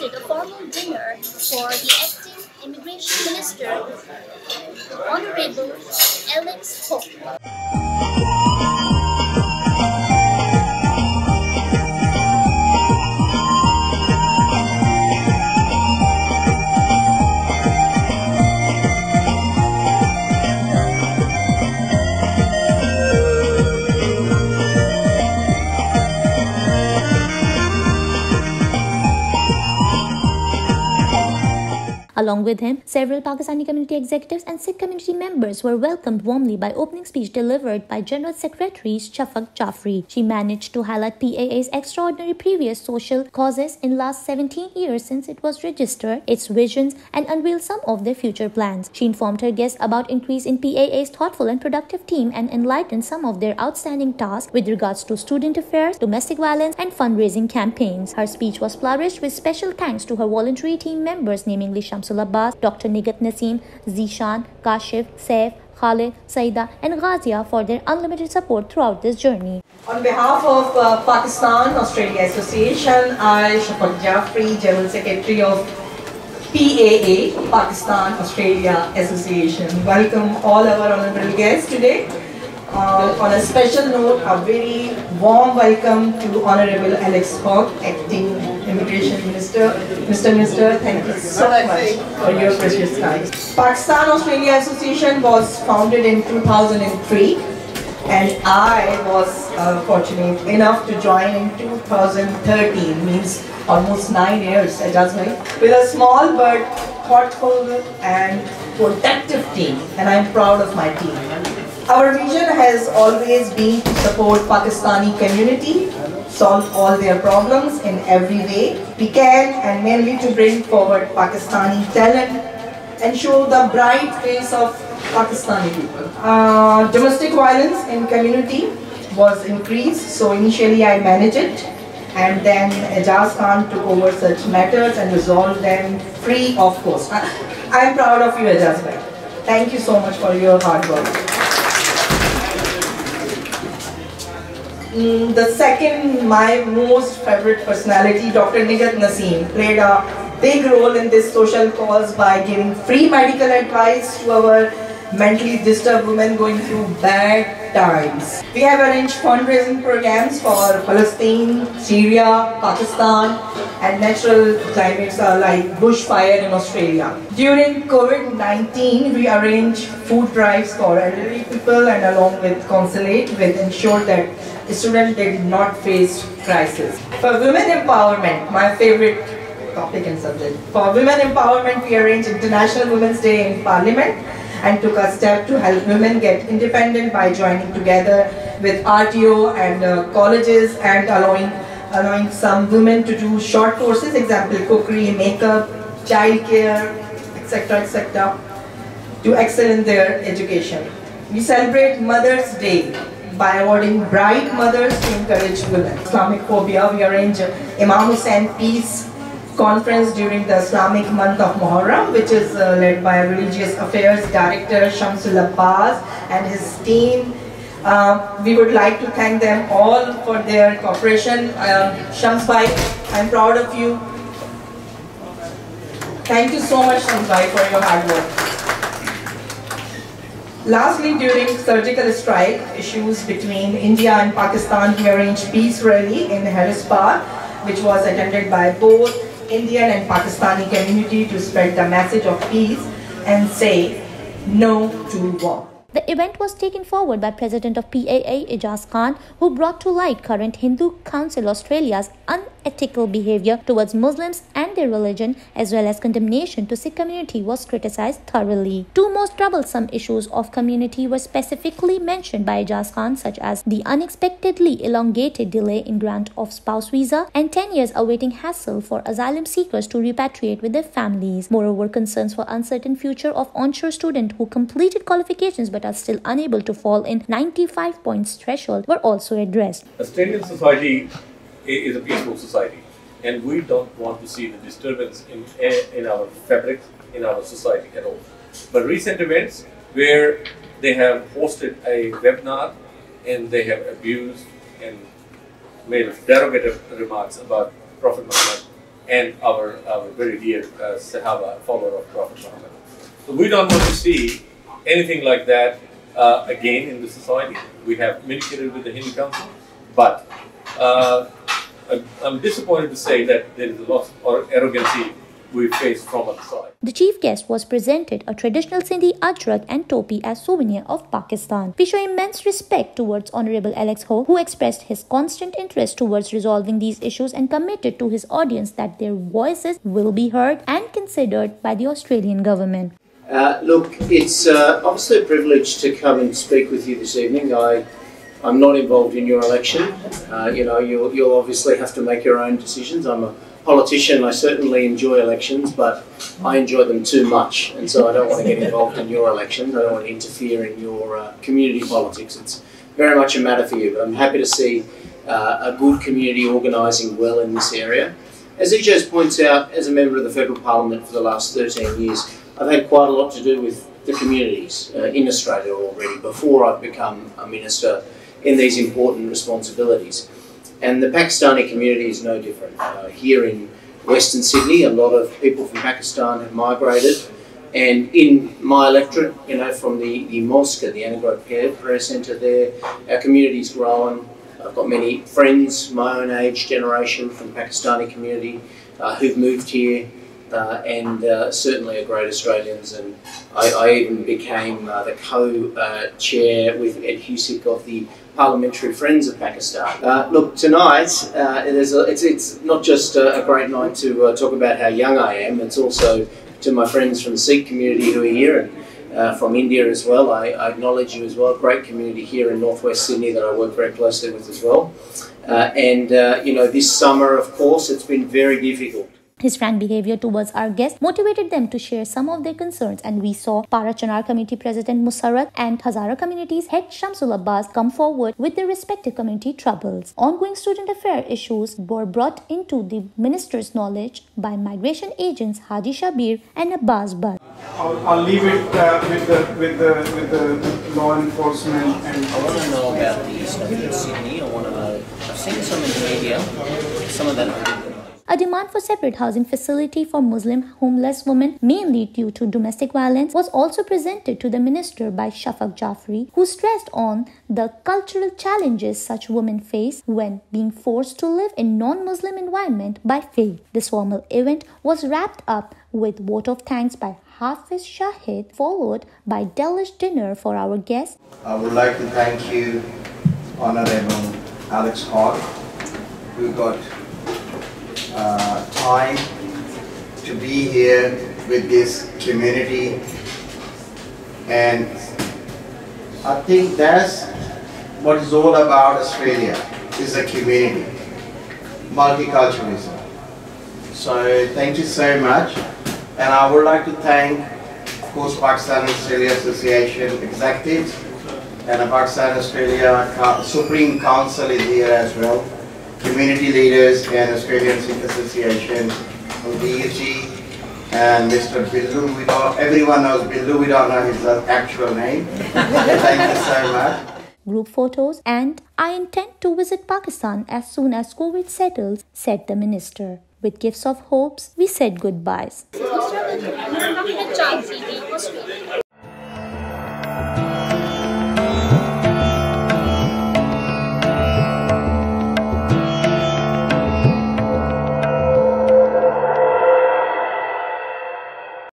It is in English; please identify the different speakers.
Speaker 1: hosted a formal dinner for the acting Immigration Minister, Honorable Alex Hawke.
Speaker 2: Along with him, several Pakistani community executives and Sikh community members were welcomed warmly by opening speech delivered by General Secretary Shafaq Jafri. She managed to highlight PAA's extraordinary previous social causes in last 17 years since it was registered, its visions, and unveiled some of their future plans. She informed her guests about increase in PAA's thoughtful and productive team and enlightened some of their outstanding tasks with regards to student affairs, domestic violence, and fundraising campaigns. Her speech was flourished with special thanks to her voluntary team members, namely Shamsul Abbas, Dr. Nigat Naseem, Zishan, Kashif, Saif, Khalid, Saida, and Ghazia for their unlimited support throughout this journey.
Speaker 3: On behalf of Pakistan-Australia Association, I, Shafaq Jafri, General Secretary of PAA, Pakistan-Australia Association, welcome all our honorable guests today. On a special note, a very warm welcome to Honorable Alex Hawke, Acting Immigration Minister. Mr. Minister, thank you so much for your precious time. Pakistan-Australia Association was founded in 2003 and I was fortunate enough to join in 2013, means almost 9 years, with a small but thoughtful and productive team, and I'm proud of my team. Our vision has always been to support Pakistani community, solve all their problems in every way we can, and mainly to bring forward Pakistani talent and show the bright face of Pakistani people. Domestic violence in community was increased, so initially I managed it, and then Ejaz Khan took over such matters and resolved them free of cost. I'm proud of you, Ejaz bhai. Thank you so much for your hard work. The second, my most favorite personality, Dr. Nigat Naseem, played a big role in this social cause by giving free medical advice to our mentally disturbed women going through bad times. We have arranged fundraising programs for Palestine, Syria, Pakistan, and natural climates like bushfire in Australia. During COVID-19, we arranged food drives for elderly people and along with consulate, which ensured that students did not face crisis. For women empowerment, my favorite topic and subject. For women empowerment, we arranged International Women's Day in Parliament and took a step to help women get independent by joining together with RTO and colleges and allowing some women to do short courses, example cookery, makeup, childcare, etc., to excel in their education. We celebrate Mother's Day by awarding bright mothers to encourage women. Islamic phobia, we arrange Imam Hussain Peace Conference during the Islamic month of Muharram, which is led by Religious Affairs Director Shamsul Abbas and his team. We would like to thank them all for their cooperation. Shams bhai, I'm proud of you. Thank you so much, Shams bhai, for your hard work. Lastly, during surgical strike issues between India and Pakistan, we arranged peace rally in Harrisburg, which was attended by both Indian and Pakistani community to spread the message of peace and say no to war.
Speaker 2: The event was taken forward by President of PAA, Ejaz Khan, who brought to light current Hindu Council Australia's unethical behavior towards Muslims and their religion, as well as condemnation to Sikh community was criticized thoroughly. Two most troublesome issues of community were specifically mentioned by Ejaz Khan, such as the unexpectedly elongated delay in grant of spouse visa and 10 years awaiting hassle for asylum seekers to repatriate with their families. Moreover, concerns for uncertain future of onshore students who completed qualifications but are still unable to fall in 95 points threshold were also addressed.
Speaker 4: Australian society is a peaceful society, and we don't want to see the disturbance in our fabric, in our society at all. But recent events where they have hosted a webinar and they have abused and made derogative remarks about Prophet Muhammad and our very dear Sahaba, follower of Prophet Muhammad. So we don't want to see anything like that again in the society. We have communicated with the Hindu Council, but I'm disappointed to say that there is a lot of arrogancy we face from other side.
Speaker 2: The chief guest was presented a traditional Sindhi ajrak and topi as souvenir of Pakistan. We show immense respect towards Honorable Alex Hawke, who expressed his constant interest towards resolving these issues and committed to his audience that their voices will be heard and considered by the Australian government.
Speaker 5: Look, it's obviously a privilege to come and speak with you this evening. I'm not involved in your election. You'll obviously have to make your own decisions. I'm a politician. I certainly enjoy elections, but I enjoy them too much, and so I don't want to get involved in your elections. I don't want to interfere in your community politics. It's very much a matter for you, but I'm happy to see a good community organising well in this area. As EJS points out, as a member of the Federal Parliament for the last 13 years, I've had quite a lot to do with the communities in Australia already before I've become a minister in these important responsibilities. And the Pakistani community is no different. Here in Western Sydney, a lot of people from Pakistan have migrated, and in my electorate, from the mosque, the Anagrove Prayer Centre there, our community's grown. I've got many friends, my own age generation from the Pakistani community who've moved here, and certainly are great Australians. And I even became the co-chair with Ed Husick of the Parliamentary Friends of Pakistan. Look, tonight it's not just a great night to talk about how young I am. It's also to my friends from the Sikh community who are here, and from India as well. I acknowledge you as well. Great community here in northwest Sydney that I work very closely with as well. This summer, of course, it's been very difficult.
Speaker 2: His frank behavior towards our guests motivated them to share some of their concerns, and we saw Para-Chanar Committee President Musarrat and Hazara Community's head Shamsul Abbas come forward with their respective community troubles. Ongoing student affair issues were brought into the minister's knowledge by migration agents Haji Shabir and Abbas Butt.
Speaker 6: I'll leave it with the law enforcement. And
Speaker 7: I want to know about the stuff in Sydney. I've seen some in the media. Some of that.
Speaker 2: A demand for separate housing facility for Muslim homeless women, mainly due to domestic violence, was also presented to the minister by Shafaq Jafri, who stressed on the cultural challenges such women face when being forced to live in non-Muslim environment by faith. This formal event was wrapped up with vote of thanks by Hafiz Shahid, followed by delish dinner for our guests.
Speaker 8: I would like to thank you, Honorable Alex Hawke, who got time to be here with this community, and I think that's what it's all about. Australia is a community, multiculturalism. So thank you so much, and I would like to thank, of course, Pakistan Australia Association executives, and the Pakistan Australia Supreme Council is here as well. Community leaders and Australian Sikh Association, DSG, and Mr. Billu. Everyone knows Billu, we don't know his actual name. Thank you so much.
Speaker 2: Group photos, and I intend to visit Pakistan as soon as COVID settles, said the minister. With gifts of hopes, we said goodbyes.
Speaker 1: Nusra Batool, Pehchan TV, Australia.